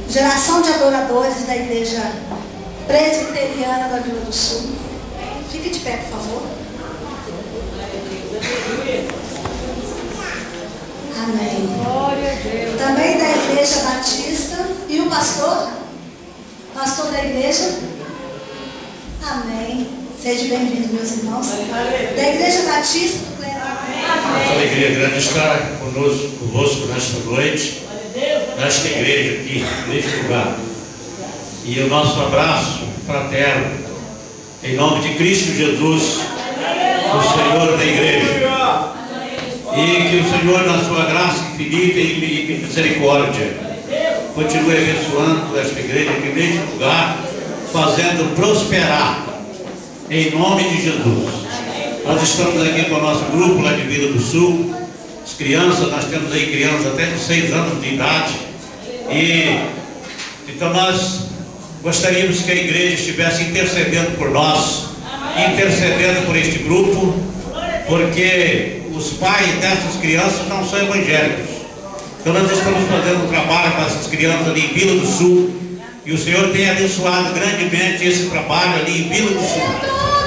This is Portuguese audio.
Geração de adoradores da Igreja Presbiteriana da Vila do Sul. Fique de pé, por favor. Amém. Também da Igreja Batista. E o pastor? Pastor da igreja? Amém. Sejam bem-vindos, meus irmãos. Da Igreja Batista. Amém. Alegria grande estar convosco nesta noite, nesta igreja aqui, neste lugar. E o nosso abraço fraterno, em nome de Cristo Jesus, o Senhor da igreja. E que o Senhor, na sua graça infinita e misericórdia, continue abençoando esta igreja aqui neste lugar, fazendo prosperar, em nome de Jesus. Nós estamos aqui com o nosso grupo lá de Vila do Sul, as crianças, nós temos aí crianças até de 6 anos de idade, e então nós gostaríamos que a igreja estivesse intercedendo por nós, intercedendo por este grupo, porque os pais dessas crianças não são evangélicos. Então nós estamos fazendo um trabalho com essas crianças ali em Vila do Sul, e o Senhor tem abençoado grandemente esse trabalho ali em Vila do Sul.